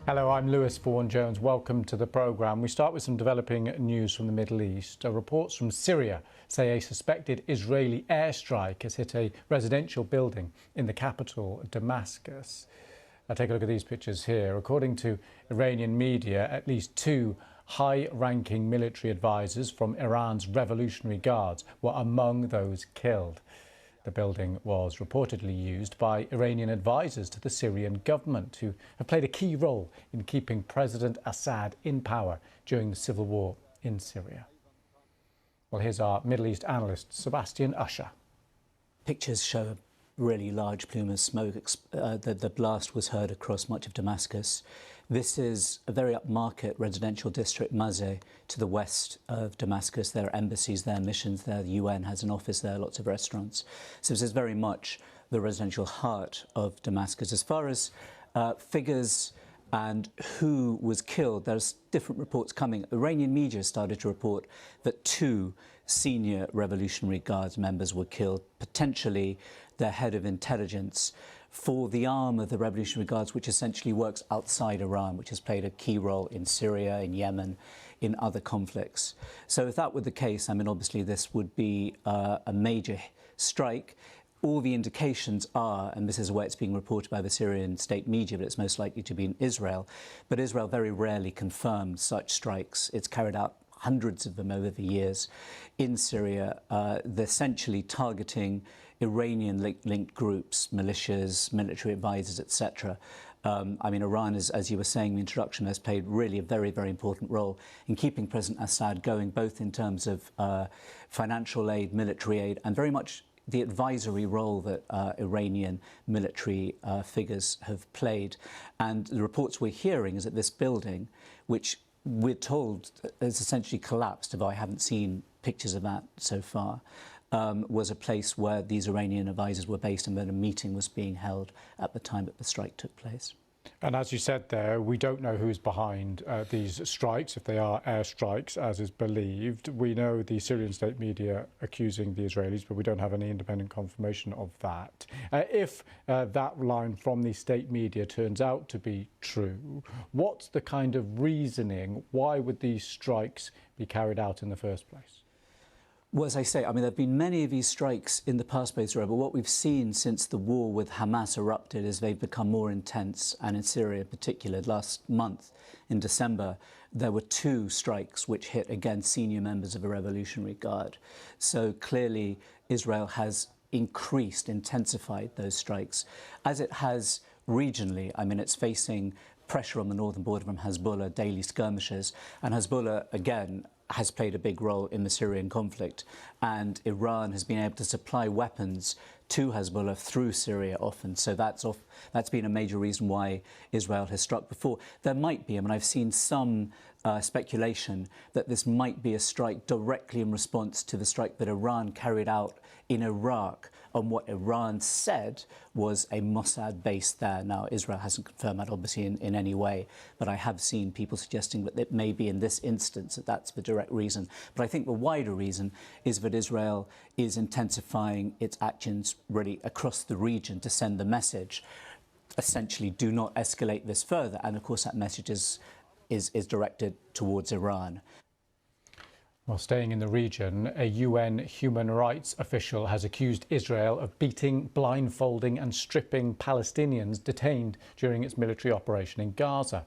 Hello, I'm Lewis Vaughan-Jones. Welcome to the programme. We start with some developing news from the Middle East. Reports from Syria say a suspected Israeli airstrike has hit a residential building in the capital, Damascus. Take a look at these pictures here. According to Iranian media, at least two high-ranking military advisors from Iran's Revolutionary Guards were among those killed. The building was reportedly used by Iranian advisors to the Syrian government, who have played a key role in keeping President Assad in power during the civil war in Syria. Well, here's our Middle East analyst, Sebastian Usher. Pictures show a really large plume of smoke. The blast was heard across much of Damascus. This is a very upmarket residential district, Mazeh, to the west of Damascus. There are embassies there, missions there, the UN has an office there, lots of restaurants. So this is very much the residential heart of Damascus. As far as figures and who was killed, there's different reports coming. Iranian media started to report that two senior Revolutionary Guards members were killed, potentially their head of intelligence for the arm of the Revolutionary Guards, which essentially works outside Iran, which has played a key role in Syria, in Yemen, in other conflicts. So if that were the case, I mean, obviously this would be a major strike. All the indications are, and this is the way it's being reported by the Syrian state media, but it's most likely to be in Israel. But Israel very rarely confirms such strikes. It's carried out hundreds of them over the years in Syria. They're essentially targeting Iranian-linked groups, militias, military advisors, etc. I mean, Iran, as you were saying in the introduction, has played really a very, very important role in keeping President Assad going, both in terms of financial aid, military aid, and very much the advisory role that Iranian military figures have played. And the reports we're hearing is that this building, which we're told has essentially collapsed, although I haven't seen pictures of that so far, was a place where these Iranian advisors were based and then a meeting was being held at the time that the strike took place. And as you said there, we don't know who's behind these strikes, if they are airstrikes, as is believed. We know the Syrian state media accusing the Israelis, but we don't have any independent confirmation of that. If that line from the state media turns out to be true, what's the kind of reasoning? Why would these strikes be carried out in the first place? Well, as I say, I mean, there have been many of these strikes in the past, but what we've seen since the war with Hamas erupted is they've become more intense, and in Syria in particular. Last month, in December, there were two strikes which hit, again, senior members of a Revolutionary Guard. So clearly, Israel has intensified those strikes. As it has regionally, I mean, it's facing pressure on the northern border from Hezbollah, daily skirmishes, and Hezbollah, again, has played a big role in the Syrian conflict, and Iran has been able to supply weapons to Hezbollah through Syria often. So that's been a major reason why Israel has struck before. There might be, I mean, I've seen some speculation that this might be a strike directly in response to the strike that Iran carried out in Iraq on what Iran said was a Mossad base there. Now, Israel hasn't confirmed that, obviously, in any way, but I have seen people suggesting that it may be in this instance that that's the direct reason. But I think the wider reason is that Israel is intensifying its actions really across the region to send the message, essentially, do not escalate this further. And of course, that message is directed towards Iran. Well, staying in the region, a UN human rights official has accused Israel of beating, blindfolding and stripping Palestinians detained during its military operation in Gaza.